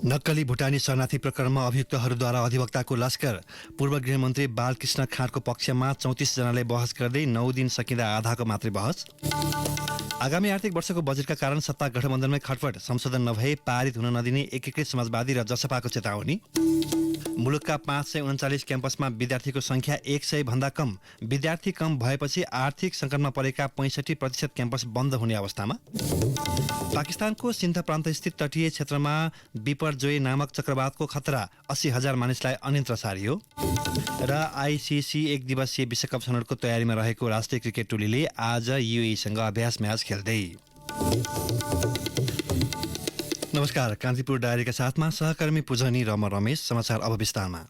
नक्कली भुटानी शरणार्थी प्रकरणमा अभियुक्तहरूद्वारा अधिवक्ताको लस्कर। पूर्व गृहमन्त्री बालकृष्ण खाँडको पक्षमा 34 जनाले बहस गर्दै 9 दिन सकिँदा आधाको मात्रै बहस। आगामी आर्थिक वर्षको बजेटका कारण सत्ता गठबन्धनमै खटपट, संशोधन नभए पारित हुन नदिने एकीकृत समाजवादी र जसपाको चेतावनी। मुलुकका 539 क्याम्पसमा विद्यार्थीको संख्या 100 भन्दा कम। विद्यार्थी कम भएपछि आर्थिक सङ्कटमा परेका 65% क्याम्पस बन्द हुने अवस्थामा। पाकिस्तानको सिन्ध प्रान्तस्थित तटीय क्षेत्रमा बिपरजोय नामक चक्रवातको खतरा, 80,000 मानिसलाई अन्यत्र सारियो। र आइसिसी 1 दिवसीय विश्वकप छनौटको तयारीमा रहेको राष्ट्रिय क्रिकेट टोलीले आज युएईसँग अभ्यास म्याच खेल्दै। नमस्कार, कान्तिपुर डायरीका साथमा सहकर्मी पुजनी र म रमेश। समाचार अब विस्तारमा।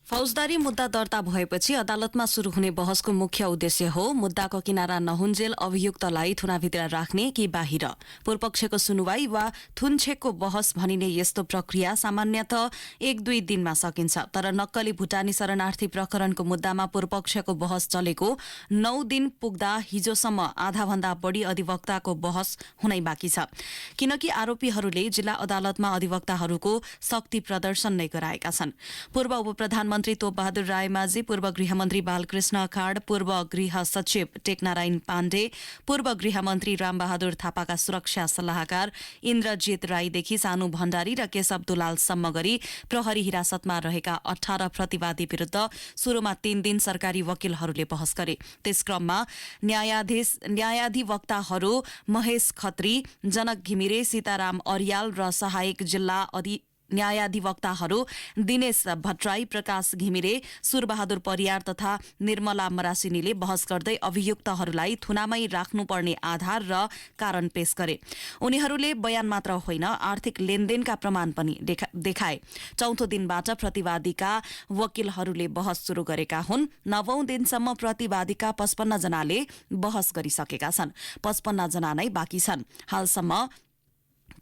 फौजदारी मुद्दा दर्ता भएपछि अदालतमा शुरू हुने बहसको मुख्य उद्देश्य हो मुद्दाको किनारा नहुन्जेल अभियुक्तलाई थुनाभित्र राख्ने कि बाहिर। पूर्वपक्षको सुनुवाई वा थुनछेकको बहस भनिने यस्तो प्रक्रिया सामान्यतः 1-2 दिनमा सकिन्छ। तर नक्कली भुटानी शरणार्थी प्रकरणको मुद्दामा पूर्वपक्षको बहस चलेको 9 दिन पुग्दा हिजोसम्म आधाभन्दा बढी अधिवक्ताको बहस हुनै बाँकी छ। किनकि आरोपीहरूले जिल्ला अदालतमा अधिवक्ताहरूको शक्ति प्रदर्शन नै गराएका छन्। पूर्व उपप्रधानमन्त्री तोपबहादुर रायमाझी, पूर्व गृहमन्त्री बालकृष्ण खाँड, पूर्व गृह सचिव टेकनारायण पाण्डे, पूर्व गृहमन्त्री रामबहादुर थापाका सुरक्षा सल्लाहकार इन्द्रजित राईदेखि सानु भण्डारी र केशव दुलालसम्म गरी प्रहरी हिरासतमा रहेका 18 प्रतिवादी विरूद्ध सुरुमा 3 दिन सरकारी वकिलहरूले बहस गरे। त्यसक्रममा न्यायाधिवक्ताहरू महेश खत्री, जनक घिमिरे, सीताराम अर्याल र सहायक जिल्ला न्यायाधिवक्ताहरू दिनेश भट्टराई, प्रकाश घिमिरे, सुरबहादुर परियार तथा निर्मला मरासिनीले बहस गर्दै अभियुक्तहरूलाई थुनामै राख्नुपर्ने आधार र कारण पेश गरे। उनीहरूले बयान मात्र होइन, आर्थिक लेनदेनका प्रमाण पनि देखाए। चौथो दिनबाट प्रतिवादीका वकिलहरूले बहस शुरू गरेका हुन्। 9औं दिनसम्म प्रतिवादीका 55 जनाले बहस गरिसकेका छन्। 55 जना नै बाँकी छन्। हालसम्म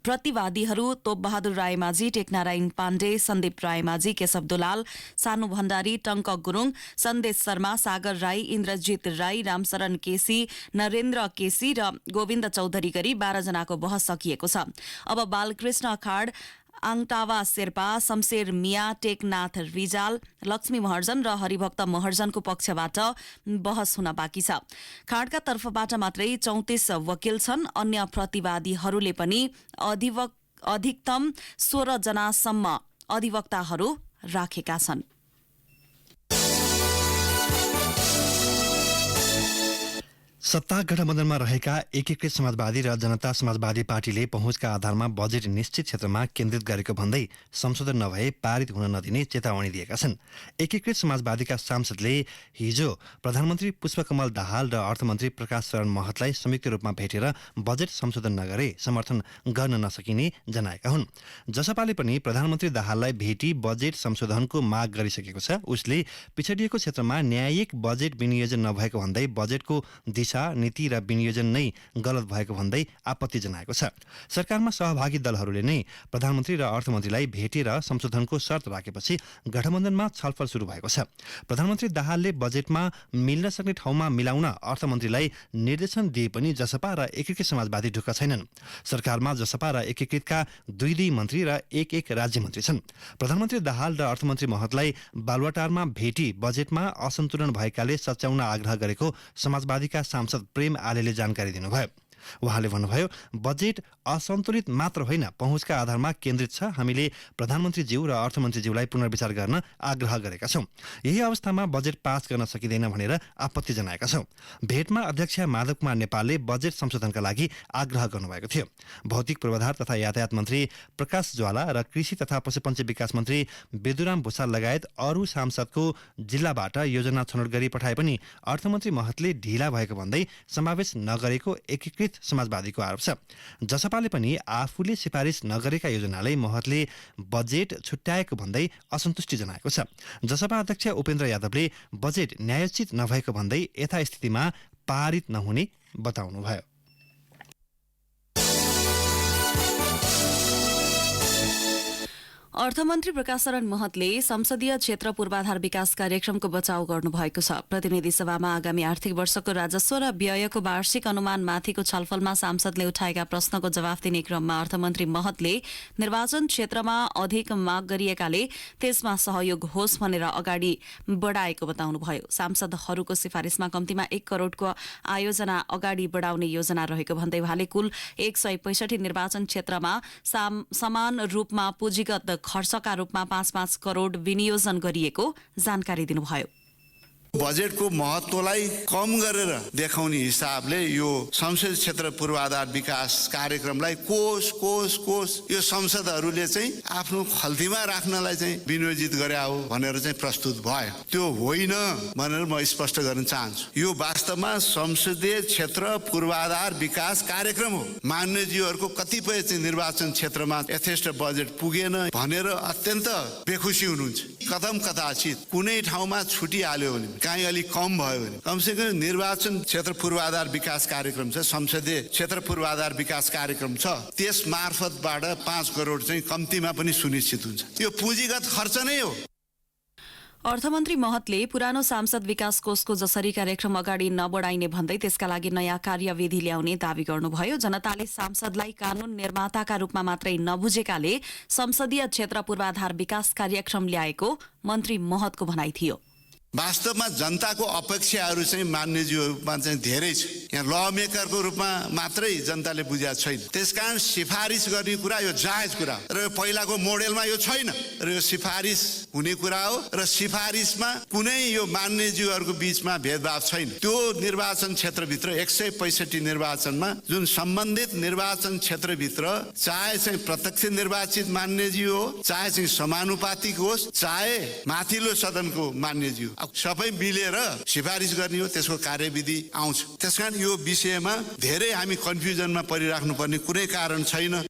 प्रतिवादीहरू तोपबहादुर रायमाझी, टेकनारायण पाण्डे, सन्दीप रायमाझी, केशव दुलाल, सानु भण्डारी, टंक गुरुङ, सन्देश शर्मा, सागर राई, इन्द्रजित राई, रामशरण केसी, नरेन्द्र केसी र गोविन्द चौधरी गरी 12 जनाको बहस सकिएको छ। अब बालकृष्ण खाँड, आङटावा शेर्पा, शमशेर मिया, टेकनाथ रिजाल, लक्ष्मी महर्जन र हरिभक्त महर्जनको पक्षबाट बहस हुन बाँकी छ। खाँडका तर्फबाट मात्रै 34 वकिल छन्। अन्य प्रतिवादीहरूले पनि अधिकतम 16 जनासम्म अधिवक्ताहरू राखेका छन्। सत्ता गठबन्धनमा रहेका एकीकृत समाजवादी र जनता समाजवादी पार्टीले पहुँचका आधारमा बजेट निश्चित क्षेत्रमा केन्द्रित गरेको भन्दै संशोधन नभए पारित हुन नदिने चेतावनी दिएका छन्। एकीकृत समाजवादीका सांसदले हिजो प्रधानमन्त्री पुष्पकमल दाहाल र अर्थमन्त्री प्रकाश शरण महतलाई संयुक्त रूपमा भेटेर बजेट संशोधन नगरे समर्थन गर्न नसकिने जनाएका हुन्। जसपाले पनि प्रधानमन्त्री दाहाललाई भेटी बजेट संशोधनको माग गरिसकेको छ। उसले पिछडिएको क्षेत्रमा न्यायिक बजेट विनियोजन नभएको भन्दै बजेटको दिशा, नीति र विनियोजन नै गलत भएको भन्दै आपत्ति जनाएको छ। सरकारमा सहभागी दलहरूले नै प्रधानमन्त्री र अर्थमन्त्रीलाई भेटेर संशोधनको शर्त राखेपछि गठबन्धनमा छलफल शुरू भएको छ। प्रधानमन्त्री दाहालले बजेटमा मिल्न सक्ने ठाउँमा मिलाउन अर्थमन्त्रीलाई निर्देशन दिए पनि जसपा र एकीकृत समाजवादी ढुक्क छैनन्। सरकारमा जसपा र एकीकृतका 2 मन्त्री र 1 राज्यमन्त्री छन्। प्रधानमन्त्री दाहाल र अर्थमन्त्री महतलाई बालुवाटारमा भेटी बजेटमा असन्तुलन भएकाले सच्याउन आग्रह गरेको समाजवादीका सांसद प्रेम आलेले जानकारी दिनुभयो। उहाँले भन्नुभयो, बजेट असन्तुलित मात्र होइन, पहुँचका आधारमा केन्द्रित छ। हामीले प्रधानमन्त्रीज्यू र अर्थमन्त्रीज्यूलाई पुनर्विचार गर्न आग्रह गरेका छौं। यही अवस्थामा बजेट पास गर्न सकिँदैन भनेर आपत्ति जनाएका छौं। भेटमा अध्यक्ष माधव कुमार नेपालले बजेट संशोधनका लागि आग्रह गर्नुभएको थियो। भौतिक पूर्वाधार तथा यातायात मन्त्री प्रकाश ज्वाला र कृषि तथा पशुपन्छी विकास मन्त्री बेदुराम भूषाल लगायत अरू सांसदको जिल्लाबाट योजना छनौट गरी पठाए पनि अर्थमन्त्री महतले ढिला भएको भन्दै समावेश नगरेको एकीकृत समाजवादीको आरोप छ। जसपाले पनि आफूले सिफारिस नगरेका योजनालाई महतले बजेट छुट्याएको भन्दै असन्तुष्टि जनाएको छ। जसपा अध्यक्ष उपेन्द्र यादवले बजेट न्यायोचित नभएको भन्दै यथास्थितिमा पारित नहुने बताउनुभयो। अर्थमन्त्री प्रकाश शरण महतले संसदीय क्षेत्र पूर्वाधार विकास कार्यक्रमको बचाउ गर्नुभएको छ। प्रतिनिधि सभामा आगामी आर्थिक वर्षको राजस्व र व्ययको वार्षिक अनुमानमाथिको छलफलमा सांसदले उठाएका प्रश्नको जवाफ दिने क्रममा अर्थमन्त्री महतले निर्वाचन क्षेत्रमा अधिक माग गरिएकाले त्यसमा सहयोग होस् भनेर अगाडि बढाएको बताउनुभयो। सांसदहरूको सिफारिसमा कम्तीमा 1 करोडको आयोजना अगाडि बढाउने योजना रहेको भन्दै उहाँले कुल 165 निर्वाचन क्षेत्रमा समान रूपमा पुँजीगत खर्चका रूपमा 5-5 करोड विनियोजन गरिएको जानकारी दिनुभयो। बजेटको महत्त्वलाई कम गरेर देखाउने हिसाबले यो संसदीय क्षेत्र पूर्वाधार विकास कार्यक्रमलाई कोष यो संसदहरूले चाहिँ आफ्नो खल्तीमा राख्नलाई चाहिँ विनियोजित गरे हो भनेर चाहिँ प्रस्तुत भयो। त्यो होइन भनेर म स्पष्ट गर्न चाहन्छु। यो वास्तवमा संसदीय क्षेत्र पूर्वाधार विकास कार्यक्रम हो। मान्यज्यूहरूको कतिपय चाहिँ निर्वाचन क्षेत्रमा यथेष्ट बजेट पुगेन भनेर अत्यन्त बेखुसी हुनुहुन्छ। कदम कदाचित कुनै ठाउँमा छुटिहाल्यो भने कहीँ अलिक कम भयो भने कमसेकम निर्वाचन क्षेत्र पूर्वाधार विकास कार्यक्रम छ, संसदीय क्षेत्र पूर्वाधार विकास कार्यक्रम छ, त्यस मार्फतबाट 5 करोड चाहिँ कम्तीमा पनि सुनिश्चित हुन्छ। यो पुँजीगत खर्च नै हो। अर्थमन्त्री महतले पुरानो सांसद विकास कोषको जसरी कार्यक्रम अगाडि नबढाइने भन्दै त्यसका लागि नयाँ कार्यविधि ल्याउने दावी गर्नुभयो। जनताले सांसदलाई कानून निर्माताका रूपमा मात्रै नबुझेकाले संसदीय क्षेत्र पूर्वाधार विकास कार्यक्रम ल्याएको मन्त्री महतको भनाइ थियो। वास्तवमा जनताको अपेक्षाहरू चाहिँ मान्यज्यूमा चाहिँ धेरै छ। यहाँ ल मेकरको रूपमा मात्रै जनताले बुझेको छैन। त्यसकारण सिफारिस गर्ने कुरा यो जायज कुरा र पहिलाको मोडेलमा यो छैन र यो सिफारिस हुने कुरा हो र सिफारिसमा कुनै यो मान्यज्यूहरूको बीचमा भेदभाव छैन। त्यो निर्वाचन क्षेत्रभित्र 165 निर्वाचनमा जुन सम्बन्धित निर्वाचन क्षेत्रभित्र चाहे चाहिँ प्रत्यक्ष निर्वाचित मान्यज्यू हो, चाहे चाहिँ समानुपातिक होस्, चाहे माथिल्लो सदनको मान्यज्यू, सबै मिलेर सिफारिस गर्ने हो। त्यसको कार्यविधि आउँछ। त्यसकारण यो विषयमा धेरै हामी कन्फ्युजनमा परिराख्नुपर्ने कुनै कारण छैन।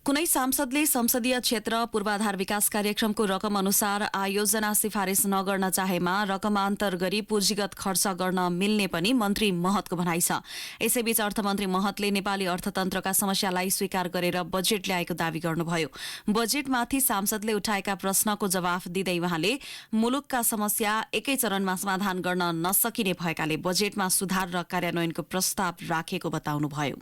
कुनै सांसदले संसदीय क्षेत्र पूर्वाधार विकास कार्यक्रमको रकम अनुसार आयोजना सिफारिस नगर्न चाहेमा रकमान्तर गरी पुँजीगत खर्च गर्न मिल्ने पनि मन्त्री महतको भनाइ छ। यसैबीच अर्थमन्त्री महतले नेपाली अर्थतन्त्रका समस्यालाई स्वीकार गरेर बजेट ल्याएको दावी गर्नुभयो। बजेटमाथि सांसदले उठाएका प्रश्नको जवाफ दिँदै उहाँले मुलुकका समस्या एकै चरणमा समाधान गर्न नसकिने भएकाले बजेटमा सुधार र कार्यान्वयनको प्रस्ताव राखेको बताउनुभयो।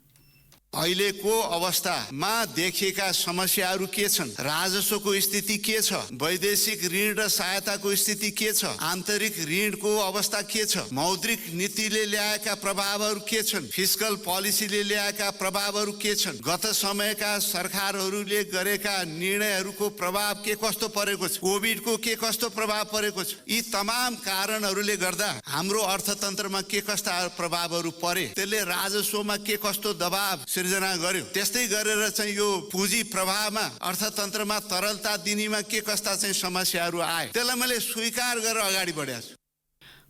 अहिलेको अवस्थामा देखिएका समस्याहरू के छन्, राजस्वको स्थिति के छ, वैदेशिक ऋण र सहायताको स्थिति के छ, आन्तरिक ऋणको अवस्था के छ, मौद्रिक नीतिले ल्याएका प्रभावहरू के छन्, फिस्कल पोलिसीले ल्याएका प्रभावहरू के छन्, गत समयका सरकारहरूले गरेका निर्णयहरूको प्रभाव के कस्तो परेको छ, कोभिडको के कस्तो प्रभाव परेको छ, यी तमाम कारणहरूले गर्दा हाम्रो अर्थतन्त्रमा के कस्ता प्रभावहरू परे, त्यसले राजस्वमा के कस्तो दबाव सिर्जना गर्यो। त्यस्तै गरेर चाहिँ यो पुँजी प्रवाहमा अर्थतन्त्रमा तरलता दिनेमा के कस्ता चाहिँ समस्याहरू आए, त्यसलाई मैले स्वीकार गरेर अगाडि बढाएको छु।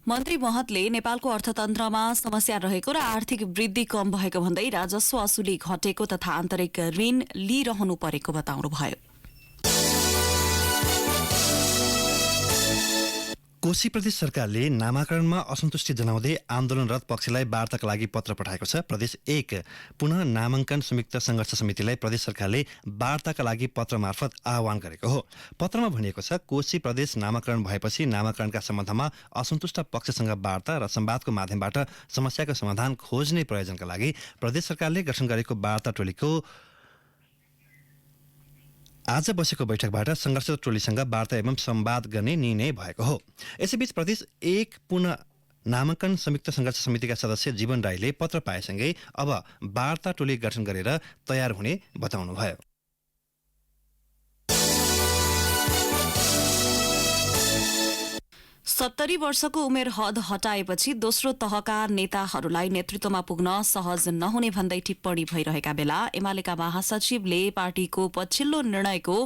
मन्त्री महतले नेपालको अर्थतन्त्रमा समस्या रहेको र आर्थिक वृद्धि कम भएको भन्दै राजस्व असुली घटेको तथा आन्तरिक ऋण लिइरहनु परेको बताउनुभयो। कोशी प्रदेश सरकारले नामाकरणमा असन्तुष्टि जनाउँदै आन्दोलनरत पक्षलाई वार्ताका लागि पत्र पठाएको छ। प्रदेश 1 पुनः नामाङ्कन संयुक्त संघर्ष समितिलाई प्रदेश सरकारले वार्ताका लागि पत्र मार्फत आह्वान गरेको हो। पत्रमा भनिएको छ, कोशी प्रदेश नामाकरण भएपछि नामाकरणका सम्बन्धमा असन्तुष्ट पक्षसँग वार्ता र संवादको माध्यमबाट समस्याको समाधान खोज्ने प्रयोजनका लागि प्रदेश सरकारले गठन गरेको वार्ता टोलीको आज बसेको बैठकबाट संघर्ष टोलीसँग वार्ता एवं संवाद गर्ने निर्णय भएको हो। यसैबीच प्रदेश 1 पुनः नामाङ्कन संयुक्त संघर्ष समितिका सदस्य जीवन राईले पत्र पाएसँगै अब वार्ता टोली गठन गरेर तयार हुने बताउनुभयो। 70 वर्षको उमेर हद हटाएपछि दोस्रो तहका नेताहरूलाई नेतृत्वमा पुग्न सहज नहुने भन्दै टिप्पणी भइरहेका बेला एमालेका महासचिवले पार्टीको पछिल्लो निर्णयको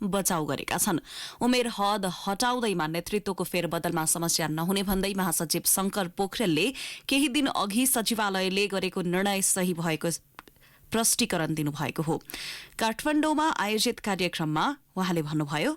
बचाउ गरेका छन्। उमेर हद हटाउँदैमा नेतृत्वको फेरबदलमा समस्या नहुने भन्दै महासचिव शंकर पोखरेलले केही दिन अघि सचिवालयले गरेको निर्णय सही भएको प्रष्टीकरण दिनुभएको हो। काठमाडौँमा आयोजित कार्यक्रममा उहाँले भन्नुभयो,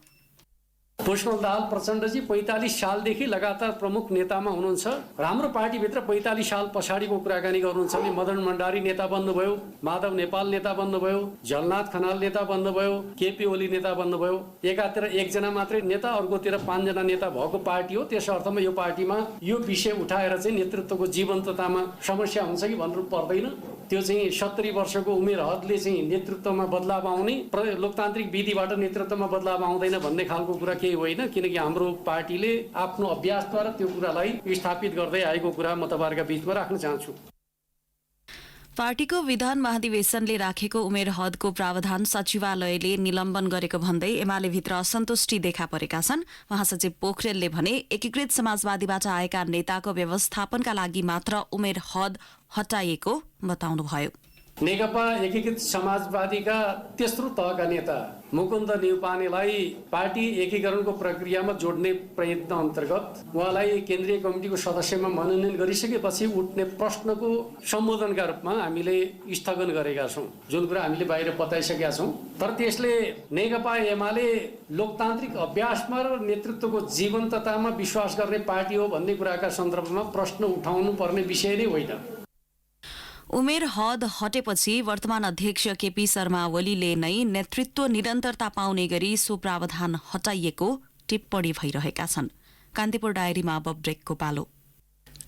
पुष्पलाल प्रचण्डजी 45 सालदेखि लगातार प्रमुख नेतामा हुनुहुन्छ र हाम्रो पार्टीभित्र 45 साल पछाडिको कुराकानी गर्नुहुन्छ भने मदन भण्डारी नेता बन्नुभयो, माधव नेपाल नेता बन्नुभयो, झलनाथ खनाल नेता बन्नुभयो, केपी ओली नेता बन्नुभयो। एकातिर एकजना मात्रै नेता, अर्कोतिर 5 जना नेता भएको पार्टी हो। त्यस अर्थमा यो पार्टीमा यो विषय उठाएर चाहिँ नेतृत्वको जीवन्ततामा समस्या हुन्छ कि भन्नु पर्दैन। त्यो चाहिँ 70 वर्षको उमेर हदले चाहिँ नेतृत्वमा बदलाव आउने, लोकतान्त्रिक विधिबाट नेतृत्वमा बदलाव आउँदैन भन्ने खालको कुरा केही होइन, किनकि हाम्रो पार्टीले आफ्नो अभ्यासद्वारा त्यो कुरालाई स्थापित गर्दै आएको कुरा म तपाईहरुका बीचमा राख्न चाहन्छु। पार्टीको विधान महाधिवेशनले राखेको उमेर हदको प्रावधान सचिवालयले निलम्बन गरेको भन्दै एमाले भित्र असन्तुष्टि देखा परेका छन्। महासचिव पोखरेलले भने एकीकृत समाजवादीबाट आएका नेताको व्यवस्थापनका लागि मात्र उमेर हद हटाइएको बताउनुभयो। नेकपा एकीकृत समाजवादीका तेस्रो तहका नेता मुकुन्द नेउपानेलाई पार्टी एकीकरणको प्रक्रियामा जोड्ने प्रयत्न अन्तर्गत उहाँलाई केन्द्रीय कमिटीको सदस्यमा मनोनयन गरिसकेपछि उठ्ने प्रश्नको सम्बोधनका रूपमा हामीले स्थगन गरेका छौँ, जुन कुरा हामीले बाहिर बताइसकेका छौँ। तर त्यसले नेकपा एमाले लोकतान्त्रिक अभ्यासमा र नेतृत्वको जीवन्ततामा विश्वास गर्ने पार्टी हो भन्ने कुराका सन्दर्भमा प्रश्न उठाउनु पर्ने विषय नै होइन। उमेर हद हटेपछि वर्तमान अध्यक्ष केपी शर्मा ओलीले नै नेतृत्व निरन्तरता पाउने गरी सो प्रावधान हटाइएको टिप्पणी भइरहेका छन्। कान्तिपुर डायरीमा अब ब्रेकको पालो।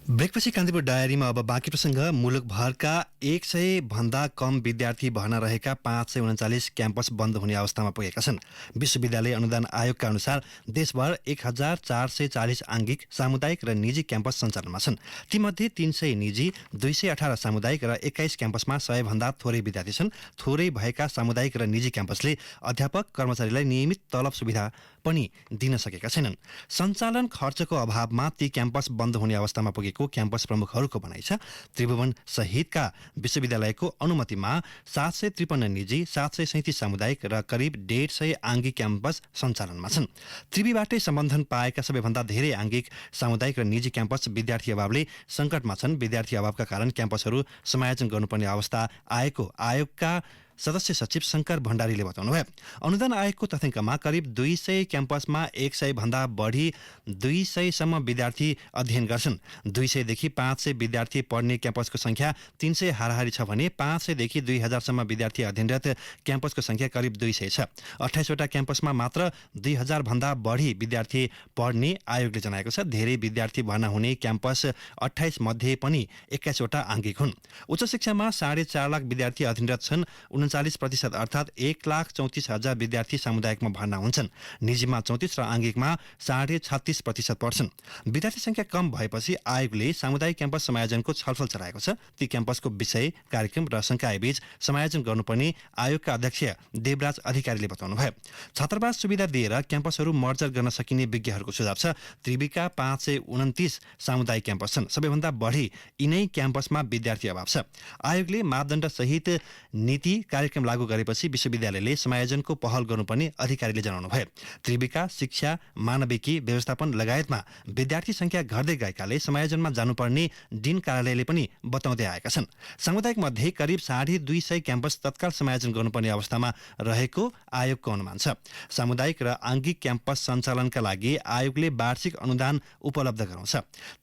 ब्रेकपछि कान्तिपुर डायरीमा अब बाँकी प्रसङ्ग। मुलुकभरका 100 भन्दा कम विद्यार्थी भर्ना रहेका 539 क्याम्पस बन्द हुने अवस्थामा पुगेका छन्। विश्वविद्यालय अनुदान आयोगका अनुसार देशभर 1440 आङ्गिक, सामुदायिक र निजी क्याम्पस सञ्चालनमा छन्। तीमध्ये 300 निजी, 218 सामुदायिक र 21 क्याम्पसमा 100 भन्दा थोरै विद्यार्थी छन्। थोरै भएका सामुदायिक र निजी क्याम्पसले अध्यापक कर्मचारीलाई नियमित तलब सुविधा पनि दिन सकेका छैनन्। सञ्चालन खर्चको अभावमा ती क्याम्पस बन्द हुने अवस्थामा पुगेको क्याम्पस प्रमुखहरूको भनाइ छ। त्रिभुवन सहितका विश्वविद्यालयको अनुमतिमा 753 निजी, 737 सामुदायिक र करिब 150 आङ्गिक क्याम्पस सञ्चालनमा छन्। त्रिवीबाटै सम्बन्धन पाएका सबैभन्दा धेरै आङ्गिक, सामुदायिक र निजी क्याम्पस विद्यार्थी अभावले सङ्कटमा छन्। विद्यार्थी अभावका कारण क्याम्पसहरू समायोजन गर्नुपर्ने अवस्था आएको आयोगका सदस्य सचिव शङ्कर भण्डारीले बताउनुभयो। अनुदान आयोगको तथ्याङ्कमा करिब 200 क्याम्पसमा 100 भन्दा बढी 200 सम्म विद्यार्थी अध्ययन गर्छन्। 200 देखि 500 विद्यार्थी पढ्ने क्याम्पसको संख्या 300 हाराहारी छ भने 500 देखि 2000 सम्म विद्यार्थी अध्ययनरत क्याम्पसको संख्या करिब 200 छ। 28 वटा क्याम्पसमा मात्र 2000 भन्दा बढी विद्यार्थी पढ्ने आयोगले जनाएको छ। धेरै विद्यार्थी भर्ना हुने क्याम्पस 28 मध्ये पनि 21 वटा आङ्गिक हुन्। उच्च शिक्षामा 4.5 लाख विद्यार्थी अध्ययनरत छन्। 39% अर्थात् 1,34,000 विद्यार्थी सामुदायिकमा भर्ना हुन्छन्। निजीमा 34 र आङ्गिकमा 36.5% पढ्छन्। विद्यार्थी संख्या कम भएपछि आयोगले सामुदायिक क्याम्पस समायोजनको छलफल चलाएको छ। ती क्याम्पसको विषय, कार्यक्रम र संकायबीच समायोजन गर्नुपर्ने आयोगका अध्यक्ष देवराज अधिकारीले बताउनुभयो। छात्रावास सुविधा दिएर क्याम्पसहरू मर्जर गर्न सकिने विज्ञहरूको सुझाव छ। त्रिवीका 529 सामुदायिक क्याम्पस छन्। सबैभन्दा बढी यिनै क्याम्पसमा विद्यार्थी अभाव छ। आयोगले मापदण्ड सहित नीति कार्यक्रम लागू गरेपछि विश्वविद्यालयले समायोजनको पहल गर्नुपर्ने अधिकारीले जनाउनुभयो। त्रिवीका शिक्षा, मानविकी, व्यवस्थापन लगायतमा विद्यार्थी संख्या घट्दै गएकाले समायोजनमा जानुपर्ने डिन कार्यालयले पनि बताउँदै आएका छन्। सामुदायिक मध्ये करिब 250 क्याम्पस तत्काल समायोजन गर्नुपर्ने अवस्थामा रहेको आयोगको अनुमान छ। सामुदायिक र आङ्गिक क्याम्पस सञ्चालनका लागि आयोगले वार्षिक अनुदान उपलब्ध गराउँछ।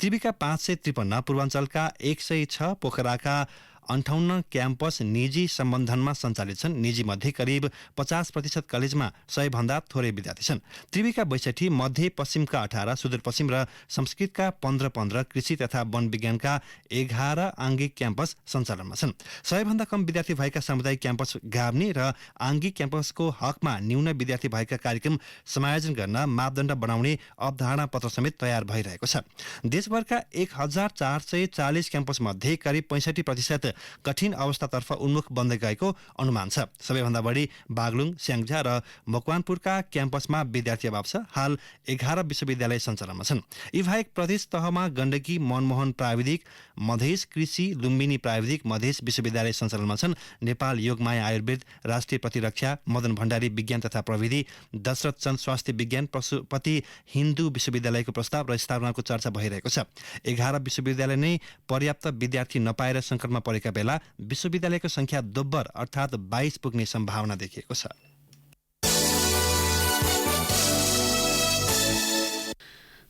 त्रिवीका 553, पूर्वाञ्चलका 106, पोखराका 58 क्याम्पस निजी सम्बन्धनमा सञ्चालित छन्। निजी मध्ये करिब 50% कलेजमा 100 भन्दा थोरै विद्यार्थी छन्। त्रिवीका 62, मध्य पश्चिमका 18, सुदूरपश्चिम र संस्कृतका 15, कृषि तथा वन विज्ञानका 11 आङ्गिक क्याम्पस सञ्चालनमा छन्। 100 भन्दा कम विद्यार्थी भएका सामुदायिक क्याम्पस गाभ्ने र आङ्गिक क्याम्पसको हकमा न्यून विद्यार्थी भएका कार्यक्रम समायोजन गर्न मापदण्ड बनाउने अवधारणा पत्र समेत तयार भइरहेको छ। देशभरका 1440 क्याम्पस मध्ये करिब 65% कठिन अवस्थातर्फ उन्मुख बन्दै गएको अनुमान छ। सबैभन्दा बढी बागलुङ, स्याङ्जा र मकवानपुरका क्याम्पसमा विद्यार्थी अभाव छ। हाल 11 विश्वविद्यालय सञ्चालनमा छन्। यी बाहेक प्रदेश तहमा गण्डकी, मनमोहन प्राविधिक, मधेस कृषि, लुम्बिनी प्राविधिक, मधेस विश्वविद्यालय सञ्चालनमा छन्। नेपाल योगमाया आयुर्वेद, राष्ट्रिय प्रतिरक्षा, मदन भण्डारी विज्ञान तथा प्रविधि, दशरथ चन्द स्वास्थ्य विज्ञान, पशुपति हिन्दू विश्वविद्यालयको प्रस्ताव र स्थापनाको चर्चा भइरहेको छ। 11 विश्वविद्यालय नै पर्याप्त विद्यार्थी नपाएर सङ्कटमा परेका बेला विश्वविद्यालयको संख्या दोब्बर अर्थात् 22 पुग्ने सम्भावना देखिएको छ।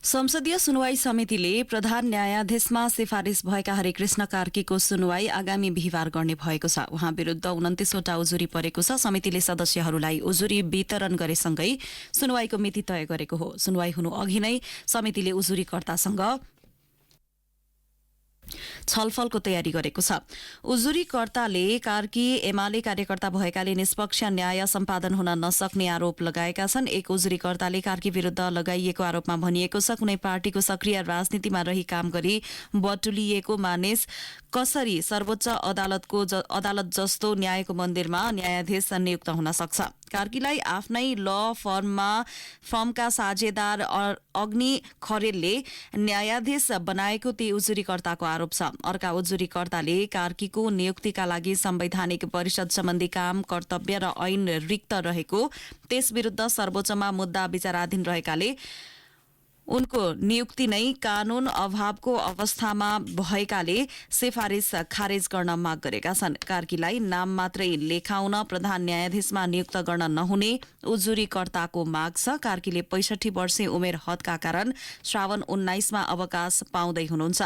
संसदीय सुनवाई समितिले प्रधान न्यायाधीशमा सिफारिस भएका हरिकृष्ण कार्कीको सुनवाई आगामी बिहिबार गर्ने भएको छ। उहाँ विरूद्ध 29वटा उजुरी परेको छ। समितिले सदस्यहरूलाई उजुरी वितरण गरेसँगै सुनवाईको मिति तय गरेको हो। सुनवाई हुनु अघि नै समितिले उजुरीकर्तासँग छलफलको तयारी गरेको छ। उजुरीकर्ताले कार्की एमाले कार्यकर्ता भएकाले निष्पक्ष न्याय सम्पादन हुन नसक्ने आरोप लगाएका छन्। एक उजुरीकर्ताले कार्की विरूद्ध लगाइएको आरोपमा भनिएको छ, कुनै पार्टीको सक्रिय राजनीतिमा रही काम गरी बटुलिएको मानिस कसरी सर्वोच्च अदालत जस्तो न्यायको मन्दिरमा न्यायाधीश नियुक्त हुन सक्छ। कार्कीलाई आफ्नै ल फर्मका साझेदार अग्नि खरेलले न्यायाधीश बनाएको ती उजुरीकर्ताको आरोप छ। अर्का उजुरीकर्ताले कार्कीको नियुक्तिका लागि संवैधानिक परिषद सम्बन्धी काम, कर्तव्य र ऐन रिक्त रहेको, त्यस विरूद्ध सर्वोच्चमा मुद्दा विचाराधीन रहेकाले उनको नियुक्ति नै कानून अभावको अवस्थामा भएकाले सिफारिस खारेज गर्न माग गरेका छन्। कार्कीलाई नाम मात्रै लेखाउन प्रधान न्यायाधीशमा नियुक्त गर्न नहुने उजुरीकर्ताको माग छ। कार्कीले 65 वर्षे उमेर हदका कारण श्रावण 19 मा अवकाश पाउँदै हुनुहुन्छ।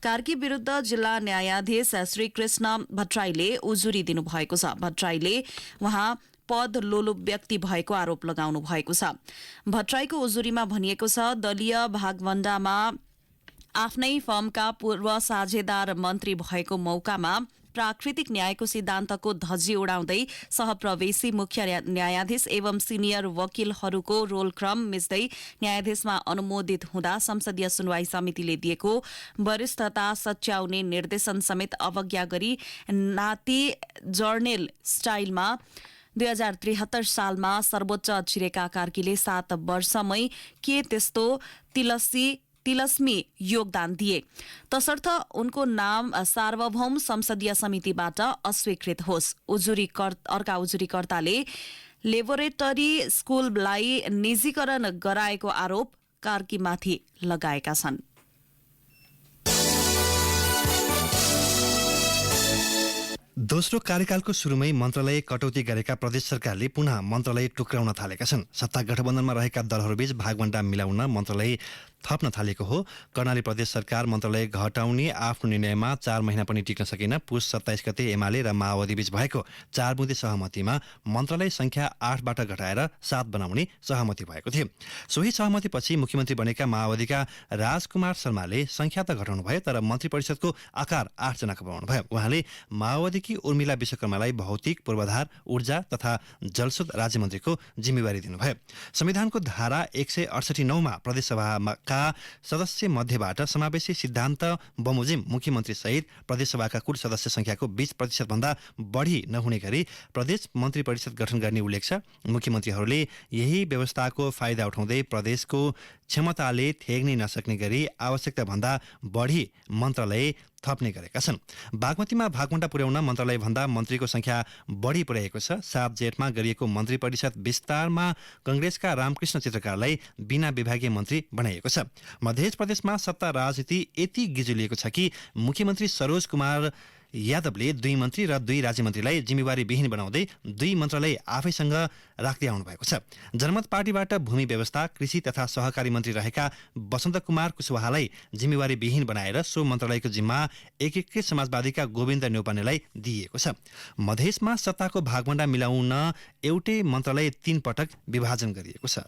कार्की विरूद्ध जिल्ला न्यायाधीश श्री कृष्ण भट्टराईले उजुरी दिनुभएको छ। भट्टराईले उहाँ पद लोलुप व्यक्ति भएको आरोप लगाउनु भएको छ। भट्टराईको उजुरीमा भनिएको छ, दलीय भागभण्डामा आफ्नै फर्मका पूर्व साझेदार मन्त्री भएको मौकामा प्राकृतिक न्यायको सिद्धान्तको धज्जी उडाउँदै सहप्रवेशी मुख्य न्यायाधीश एवं सिनियर वकिलहरूको रोल क्रम मिच्दै न्यायाधीशमा अनुमोदित हुँदा संसदीय सुनवाई समितिले दिएको वरिष्ठता सच्याउने निर्देशन समेत अवज्ञा गरी नाति जर्नेल स्टाइलमा 2073 सालमा सर्वोच्च छिरेका कार्कीले 7 वर्षमै के त्यस्तो तिलस्मी योगदान दिए, तसर्थ उनको नाम सार्वभौम संसदीय समितिबाट अस्वीकृत होस्। अर्का उजुरीकर्ताले लेबोरेटरी स्कुललाई निजीकरण गराएको आरोप कार्कीमाथि लगाएका छन्। दोस्रो कार्यकालको सुरुमै मन्त्रालय कटौती गरेका प्रदेश सरकारले पुनः मन्त्रालय टुक्राउन थालेका छन्। सत्ता गठबन्धनमा रहेका दलहरूबीच भागवण्डा मिलाउन मन्त्रालय थप्न थालेको हो। कर्णाली प्रदेश सरकार मन्त्रालय घटाउने आफ्नो निर्णयमा 4 महिना पनि टिक्न सकेन। पुस 27 गते एमाले र माओवादी बीच भएको 4 बुँदे सहमतिमा मन्त्रालय संख्या 8 बाट घटाएर 7 बनाउने सहमति भएको थियो। सोही सहमतिपछि मुख्यमन्त्री बनेका माओवादीका राजकुमार शर्माले संख्या त घटाउनु भयो, तर मन्त्री परिषदको आकार 8 जनाको बनाउनु भयो। उहाँले माओवादीकी उर्मिला विश्वकर्मालाई भौतिक पूर्वाधार, ऊर्जा तथा जलस्रोत राज्यमन्त्रीको जिम्मेवारी दिनुभयो। संविधानको धारा 168(9) मा प्रदेशसभाका सदस्य मध्येबाट समावेशी सिद्धान्त बमोजिम मुख्यमन्त्री सहित प्रदेशसभाका कुल सदस्य संख्याको 20% भन्दा बढी नहुने गरी प्रदेश मन्त्री परिषद गठन गर्ने उल्लेख छ। मुख्यमन्त्रीहरूले यही व्यवस्थाको फाइदा उठाउँदै प्रदेशको क्षमताले थेग्नै नसक्ने गरी आवश्यकता भन्दा बढी मन्त्रालय थप्ने गरेका छन्। बागमतीमा भागवण्डा पुर्याउन मन्त्रालय भन्दा मन्त्रीको संख्या बढी पुर्याएको छ। 7 जेठमा गरिएको मन्त्री परिषद विस्तारमा कंग्रेसका रामकृष्ण चित्रकारलाई बिना विभागीय मन्त्री बनाइएको छ। मध्य प्रदेशमा सत्ता राजनीति यति गिजुलिएको छ कि मुख्यमन्त्री सरोज कुमार यादवले 2 मन्त्री र 2 राज्यमन्त्रीलाई जिम्मेवारी विहीन बनाउँदै 2 मन्त्रालय आफैसँग राख्दै आउनु भएको छ। जनमत पार्टीबाट भूमि व्यवस्था, कृषि तथा सहकारी मन्त्री रहेका वसन्त कुमार कुशवाहालाई जिम्मेवारी विहीन बनाएर सो मन्त्रालयको जिम्मा एकीकृत समाजवादीका गोविन्द न्यौपानेलाई दिइएको छ। मधेसमा सत्ताको भागवण्डा मिलाउन एउटै मन्त्रालय 3 पटक विभाजन गरिएको छ।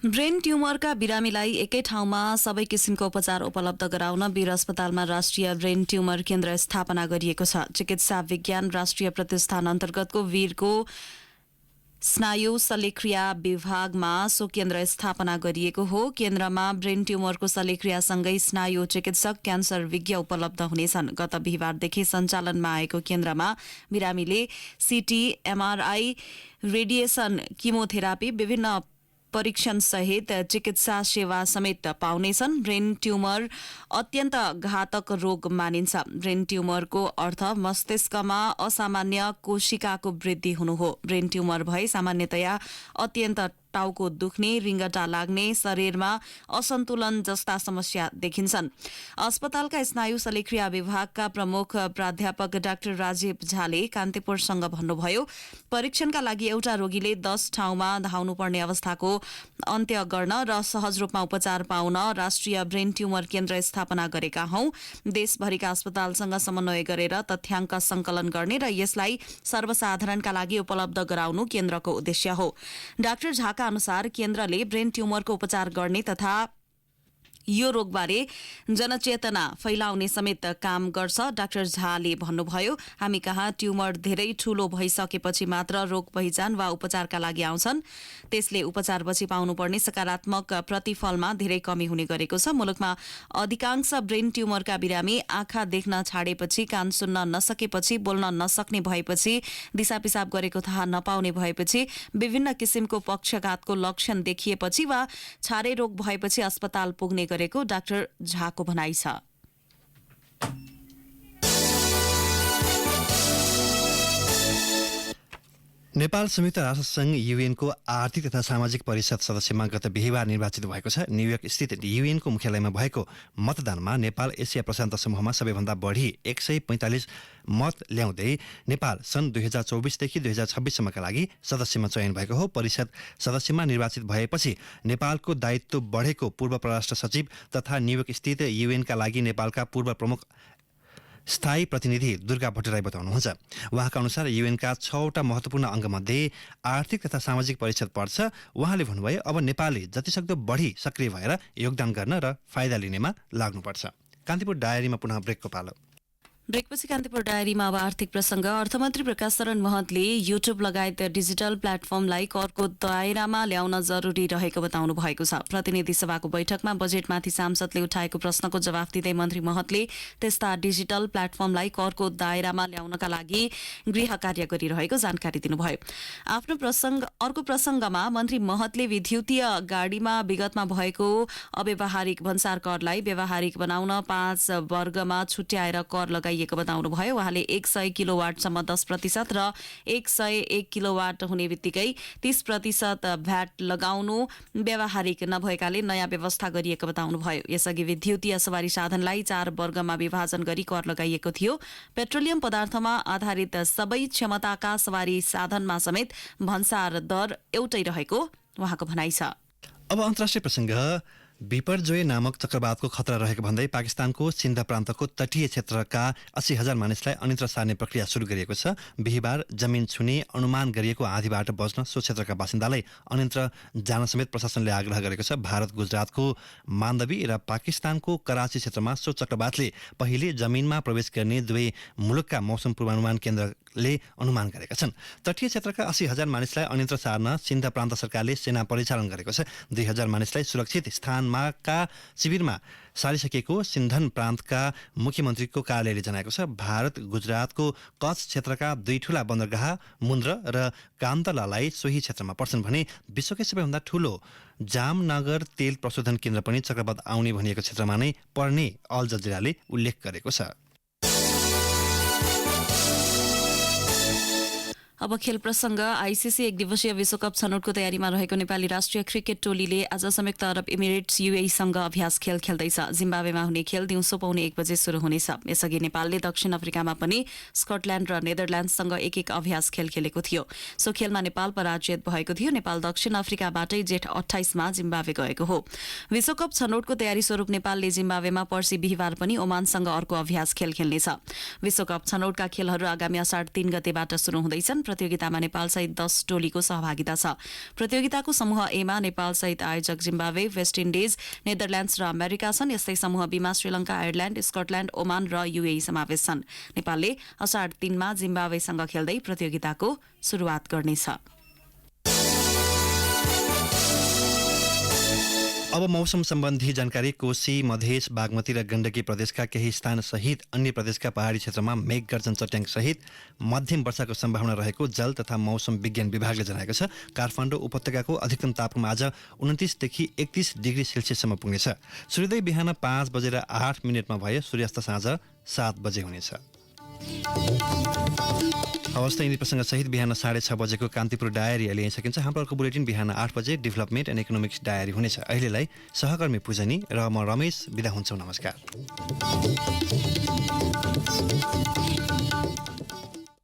ब्रेन ट्युमरका बिरामीलाई एकै ठाउँमा सबै किसिमको उपचार उपलब्ध गराउन वीर अस्पतालमा राष्ट्रिय ब्रेन ट्युमर केन्द्र स्थापना गरिएको छ। चिकित्सा विज्ञान राष्ट्रिय प्रतिष्ठान अन्तर्गतको वीरको स्नायु शल्यक्रिया विभागमा सो केन्द्र स्थापना गरिएको हो। केन्द्रमा ब्रेन ट्युमरको शल्यक्रियासँगै स्नायु चिकित्सक, क्यान्सर विज्ञ उपलब्ध हुनेछन्। गत बिहिबारदेखि सञ्चालनमा आएको केन्द्रमा बिरामीले सीटी, एमआरआई, रेडिएसन, किमोथेरापी, विभिन्न परीक्षण सहित चिकित्सा सेवा समेत पाउनेछन्। ब्रेन ट्युमर अत्यन्त घातक रोग मानिन्छ। ब्रेन ट्युमरको अर्थ मस्तिष्कमा असामान्य कोशिकाको वृद्धि हुनु हो। ब्रेन ट्युमर भए सामान्यतया अत्यन्त टाउको दुख्ने, रिङ्गटा लाग्ने, शरीरमा असन्तुलन जस्ता समस्या देखिन्छन्। अस्पतालका स्नायु शल्यक्रिया विभागका प्रमुख प्राध्यापक डाक्टर राजीव झाले कान्तिपुरसँग भन्नुभयो, परीक्षणका लागि एउटा रोगीले 10 ठाउँमा धाउनुपर्ने अवस्थाको अन्त्य गर्न र सहज रूपमा उपचार पाउन राष्ट्रिय ब्रेन ट्युमर केन्द्र स्थापना गरेका हौं। देशभरिका अस्पतालसँग समन्वय गरेर तथ्याङ्क संकलन गर्ने र यसलाई सर्वसाधारणका लागि उपलब्ध गराउनु केन्द्रको उद्देश्य हो। डाक्टर झाका अनुसार केन्द्रले ब्रेन ट्युमरको उपचार गर्ने तथा यो रोगबारे जनचेतना फैलाउने समेत काम गर्छ। डाक्टर झाले भन्नुभयो, हामी कहाँ ट्युमर धेरै ठूलो भइसकेपछि मात्र रोग पहिचान वा उपचारका लागि आउँछन्। त्यसले उपचारपछि पाउनुपर्ने सकारात्मक प्रतिफलमा धेरै कमी हुने गरेको छ। मुलुकमा अधिकांश ब्रेन ट्युमरका बिरामी आँखा देख्न छाडेपछि, कान सुन्न नसकेपछि, बोल्न नसक्ने भएपछि, दिशा पिसाब गरेको थाहा नपाउने भएपछि, विभिन्न किसिमको पक्षघातको लक्षण देखिएपछि वा छारे रोग भएपछि अस्पताल पुग्ने गरेको डाक्टर झाको भनाइ छ। नेपाल संयुक्त राष्ट्रसङ्घ युएनको आर्थिक तथा सामाजिक परिषद सदस्यमा गत बिहिबार निर्वाचित भएको छ। न्युयोर्क स्थित युएनको मुख्यालयमा भएको मतदानमा नेपाल एसिया प्रशान्त समूहमा सबैभन्दा बढी 145 मत ल्याउँदै नेपाल सन् 2024 देखि 2026 सम्मका लागि सदस्यमा चयन भएको हो। परिषद सदस्यमा निर्वाचित भएपछि नेपालको दायित्व बढेको पूर्व परराष्ट्र सचिव तथा न्युयोर्क स्थित युएनका लागि नेपालका पूर्व प्रमुख स्थायी प्रतिनिधि दुर्गा भट्टराई बताउनुहुन्छ। उहाँका अनुसार युएनका 6वटा महत्त्वपूर्ण अङ्गमध्ये आर्थिक तथा सामाजिक परिषद पर्छ। उहाँले भन्नुभयो, अब नेपालले जतिसक्दो बढी सक्रिय भएर योगदान गर्न र फाइदा लिनेमा लाग्नुपर्छ। कान्तिपुर डायरीमा पुनः ब्रेकको पालो। ब्रेकपछि कान्तिपुर डायरीमा अब आर्थिक प्रसङ्ग। अर्थमन्त्री प्रकाश शरण महतले युट्युब लगायत डिजिटल प्लेटफर्मलाई करको दायरामा ल्याउन जरुरी रहेको बताउनु भएको छ। प्रतिनिधि सभाको बैठकमा बजेटमाथि सांसदले उठाएको प्रश्नको जवाफ दिँदै मन्त्री महतले त्यस्ता डिजिटल प्लेटफर्मलाई करको दायरामा ल्याउनका लागि गृह कार्य गरिरहेको जानकारी दिनुभयो। अर्को प्रसङ्गमा मन्त्री महतले विद्युतीय गाडीमा विगतमा भएको अव्यावहारिक भन्सार करलाई व्यावहारिक बनाउन 5 वर्गमा छुट्याएर कर लगाइएको बताउनुभयो। उहाँले 100 किलोवाटसम्म 10% र 101 किलोवाट हुने बित्तिकै 30% भ्याट लगाउनु व्यावहारिक नभएकाले नयाँ व्यवस्था गरिएको बताउनुभयो। यसअघि विद्युतीय सवारी साधनलाई 4 वर्गमा विभाजन गरी कर लगाइएको थियो। पेट्रोलियम पदार्थमा आधारित सबै क्षमताका सवारी साधनमा समेत भन्सार दर एउटै रहेको उहाँको भनाइ छ। अब अन्तर्राष्ट्रिय प्रसङ्ग। बिपरजोय नामक चक्रवातको खतरा रहेको भन्दै पाकिस्तानको सिन्ध प्रान्तको तटीय क्षेत्रका 80,000 मानिसलाई अन्यत्र सार्ने प्रक्रिया सुरु गरिएको छ। बिहिबार जमिन छुने अनुमान गरिएको आँधीबाट बच्न सो क्षेत्रका बासिन्दालाई अन्यत्र जान समेत प्रशासनले आग्रह गरेको छ। भारत गुजरातको मान्दवी र पाकिस्तानको कराची क्षेत्रमा सो चक्रवातले पहिले जमिनमा प्रवेश गर्ने दुवै मुलुकका मौसम पूर्वानुमान केन्द्रले अनुमान गरेका छन्। तटीय क्षेत्रका 80,000 मानिसलाई अन्यत्र सार्न सिन्ध प्रान्त सरकारले सेना परिचालन गरेको छ। 2,000 मानिसलाई सुरक्षित स्थानमा शिविरमा सारिसकेको सिन्धन प्रान्तका मुख्यमन्त्रीको कार्यालयले जनाएको छ। भारत गुजरातको कच्छ क्षेत्रका 2 ठूला बन्दरगाह मुन्द्र र कान्तलालाई सोही क्षेत्रमा पर्छन् भने विश्वकै सबैभन्दा ठूलो जामनगर तेल प्रशोधन केन्द्र पनि चक्रवात आउने भनिएको क्षेत्रमा नै पर्ने अल जजिराले उल्लेख गरेको छ। अब खेल प्रसङ्ग। आइसिसी 1 दिवसीय विश्वकप छनौटको तयारीमा रहेको नेपाली राष्ट्रिय क्रिकेट टोलीले आज संयुक्त अरब इमिरेट्स युएईसँग अभ्यास खेल खेल्दैछ। जिम्बाब्वेमा हुने खेल दिउँसो 1:15 बजे सुरु हुनेछ। यसअघि नेपालले दक्षिण अफ्रिकामा पनि स्कटल्याण्ड र नेदरल्याण्डसँग 1-1 अभ्यास खेल खेलेको थियो। सो खेलमा नेपाल पराजित भएको थियो। नेपाल दक्षिण अफ्रिकाबाटै जेठ 28मा जिम्बाब्वे गएको हो। विश्वकप छनौटको तयारी स्वरूप नेपालले जिम्बाब्वेमा पर्सि बिहिबार पनि ओमानसँग अर्को अभ्यास खेल खेल्नेछ। विश्वकप छनौटका खेलहरू आगामी असाढ 3 गतेबाट सुरु हुँदैछन्। प्रतियोगितामा नेपालसहित 10 टोलीको सहभागिता छ। प्रतियोगिताको समूह ए मा नेपालसहित आयोजक जिम्बाब्वे, वेस्ट इन्डिज, नेदरल्याण्ड्स र अमेरिका छन्। यस्तै समूह बी मा श्रीलङ्का, आयरल्याण्ड, स्कटल्याण्ड, ओमान र युएई समावेश छन्। नेपालले असाढ 3 मा जिम्बाब्वेसँग खेल्दै प्रतियोगिताको सुरुवात गर्नेछ। अब मौसम सम्बन्धी जानकारी। कोशी, मधेस, बागमती र गण्डकी प्रदेशका केही स्थान सहित अन्य प्रदेशका पहाडी क्षेत्रमा मेघ गर्जन चट्याङ सहित मध्यम वर्षाको सम्भावना रहेको जल तथा मौसम विज्ञान विभागले जनाएको छ। काठमाडौँ उपत्यकाको अधिकतम तापक्रम आज 29 देखि 31 डिग्री सेल्सियससम्म पुग्नेछ। सूर्योदय बिहान 5:08 भयो। सूर्यास्त साँझ 7 बजे हुनेछ। हवस् त यिनी प्रसङ्गसहित बिहान 6:30 बजेको कान्तिपुर डायरी अहिले सकिन्छ। हाम्रो अर्को बुलेटिन बिहान 8 बजे डेभलपमेन्ट एन्ड इकोनोमिक्स डायरी हुनेछ। अहिलेलाई सहकर्मी पूजनी र म रमेश बिदा हुन्छौँ। नमस्कार।